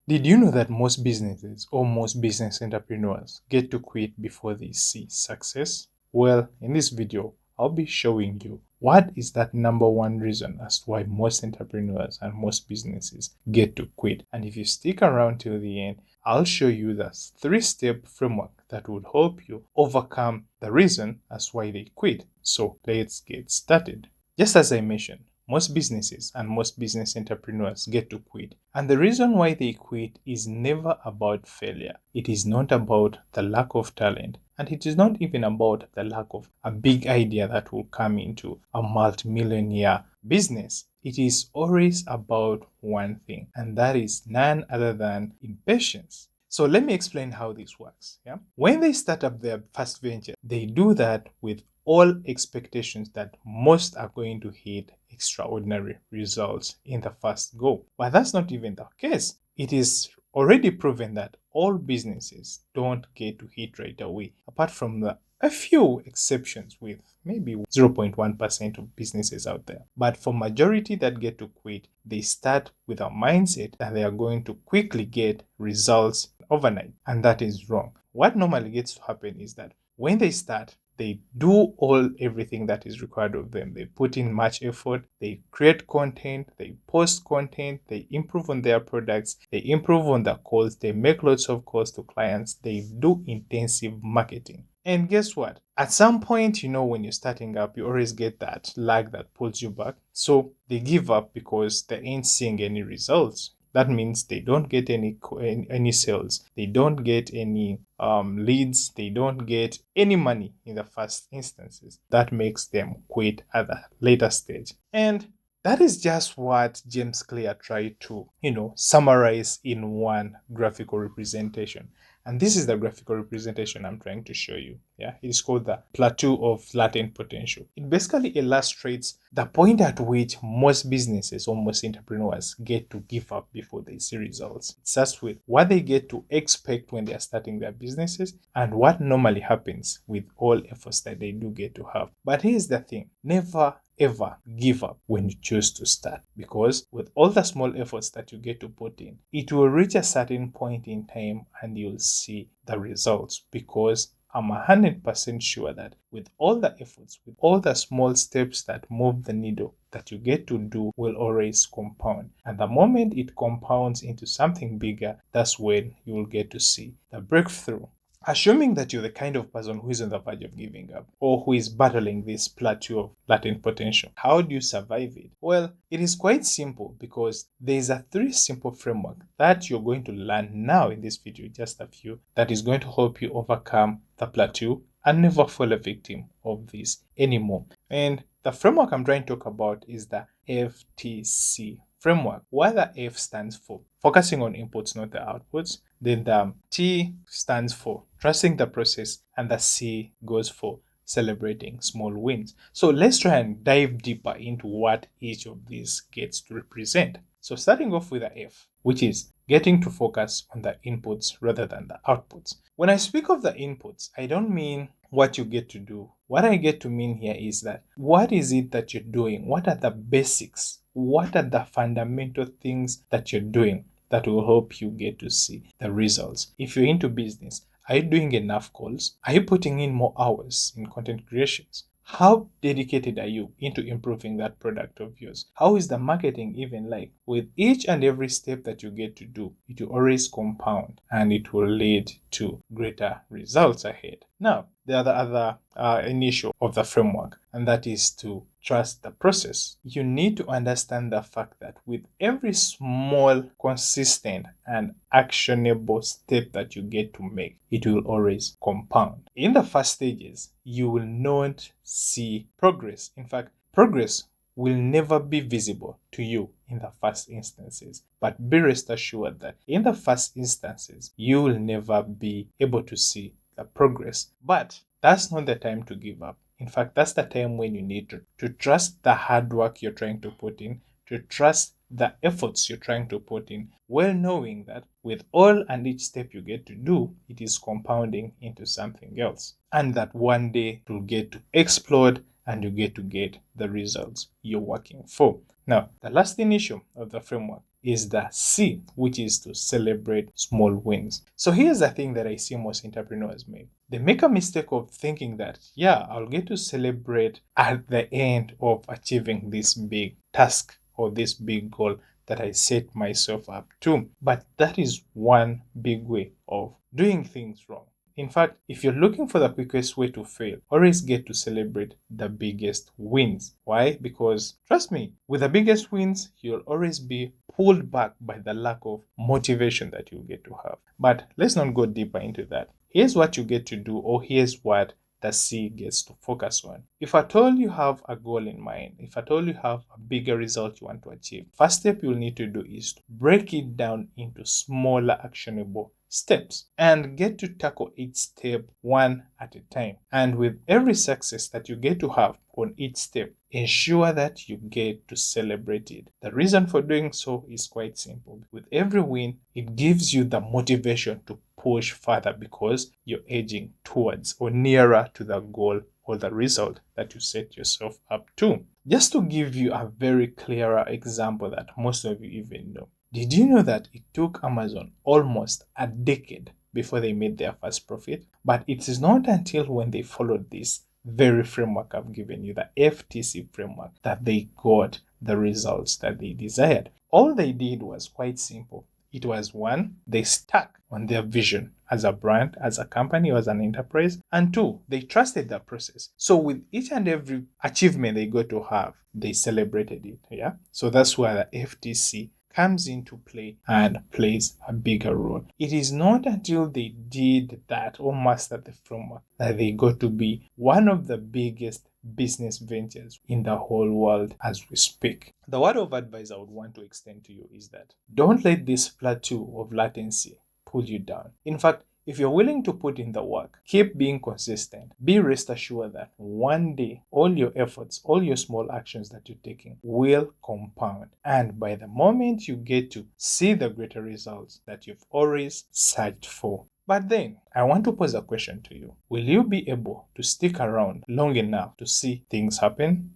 Did you know that most businesses or most business entrepreneurs get to quit before they see success? Well, in this video, I'll be showing you what is that number one reason as to why most entrepreneurs and most businesses get to quit. And if you stick around till the end, I'll show you the three-step framework that would help you overcome the reason as why they quit. So let's get started. Just as I mentioned, most businesses and most business entrepreneurs get to quit. And the reason why they quit is never about failure. It is not about the lack of talent. And it is not even about the lack of a big idea that will come into a multi-millionaire business. It is always about one thing, and that is none other than impatience. So let me explain how this works. Yeah? When they start up their first venture, they do that with all expectations that most are going to hit extraordinary results in the first go. But that's not even the case. It is already proven that all businesses don't get to hit right away, apart from a few exceptions with maybe 0.1% of businesses out there. But for majority that get to quit, they start with a mindset that they are going to quickly get results overnight. And that is wrong. What normally gets to happen is that when they start, they do everything that is required of them. They put in much effort, they create content, they post content, they improve on their products, they improve on the calls, they make lots of calls to clients, they do intensive marketing. And guess what? At some point, when you're starting up, you always get that lag that pulls you back. So they give up because they ain't seeing any results. That means they don't get any sales. They don't get any leads. They don't get any money in the first instances. That makes them quit at the later stage. And that is just what James Clear tried to, summarize in one graphical representation. And this is the graphical representation I'm trying to show you. Yeah, it is called the Plateau of Latent Potential. It basically illustrates the point at which most businesses or most entrepreneurs get to give up before they see results. It starts with what they get to expect when they are starting their businesses and what normally happens with all efforts that they do get to have. But here's the thing, never ever give up when you choose to start, because with all the small efforts that you get to put in, it will reach a certain point in time and you'll see the results, because I'm 100% sure that with all the efforts, with all the small steps that move the needle that you get to do will always compound. And the moment it compounds into something bigger, that's when you will get to see the breakthrough. Assuming that you're the kind of person who is on the verge of giving up or who is battling this plateau of latent potential, how do you survive it? Well, it is quite simple, because there's a three simple framework that you're going to learn now in this video, just a few, that is going to help you overcome the plateau and never fall a victim of this anymore. And the framework I'm trying to talk about is the FTC Framework. What the F stands for, focusing on inputs, not the outputs. Then the T stands for trusting the process, and the C goes for celebrating small wins. So let's try and dive deeper into what each of these gets to represent. So starting off with the F, which is getting to focus on the inputs rather than the outputs. When I speak of the inputs, I don't mean what you get to do. What I get to mean here is that what is it that you're doing? What are the basics? What are the fundamental things that you're doing that will help you get to see the results? If you're into business, are you doing enough calls? Are you putting in more hours in content creations? How dedicated are you into improving that product of yours? How is the marketing even like? With each and every step that you get to do, it will always compound and it will lead to greater results ahead. Now, there are the other initial of the framework, and that is to trust the process. You need to understand the fact that with every small, consistent, and actionable step that you get to make, it will always compound. In the first stages, you will not see progress. In fact, progress will never be visible to you in the first instances. But be rest assured that in the first instances, you will never be able to see the progress. But that's not the time to give up. In fact, that's the time when you need to trust the hard work you're trying to put in, to trust the efforts you're trying to put in, well knowing that with all and each step you get to do, it is compounding into something else. And that one day it will get to explode and you get to get the results you're working for. Now, the last initial of the framework is the C, which is to celebrate small wins. So here's the thing that I see most entrepreneurs make. They make a mistake of thinking that, yeah, I'll get to celebrate at the end of achieving this big task or this big goal that I set myself up to. But that is one big way of doing things wrong. In fact, if you're looking for the quickest way to fail, always get to celebrate the biggest wins. Why? Because trust me, with the biggest wins, you'll always be pulled back by the lack of motivation that you get to have. But let's not go deeper into that. Here's what you get to do, or here's what the C gets to focus on. If at all you have a goal in mind, if at all you have a bigger result you want to achieve, first step you'll need to do is to break it down into smaller actionable steps and get to tackle each step one at a time. And with every success that you get to have on each step, ensure that you get to celebrate it. The reason for doing so is quite simple. With every win, it gives you the motivation to push further because you're edging towards or nearer to the goal or the result that you set yourself up to. Just to give you a very clearer example that most of you even know. Did you know that it took Amazon almost a decade before they made their first profit? But it is not until when they followed this very framework I've given you, the FTC framework, that they got the results that they desired. All they did was quite simple. It was one, they stuck on their vision as a brand, as a company, or as an enterprise. And two, they trusted the process. So with each and every achievement they got to have, they celebrated it. Yeah. So that's why the FTC comes into play and plays a bigger role. It is not until they did that or mastered the framework that they got to be one of the biggest business ventures in the whole world as we speak. The word of advice I would want to extend to you is that don't let this plateau of latency pull you down. In fact, if you're willing to put in the work, keep being consistent, be rest assured that one day all your efforts, all your small actions that you're taking will compound. And by the moment you get to see the greater results that you've always searched for. But then, I want to pose a question to you. Will you be able to stick around long enough to see things happen?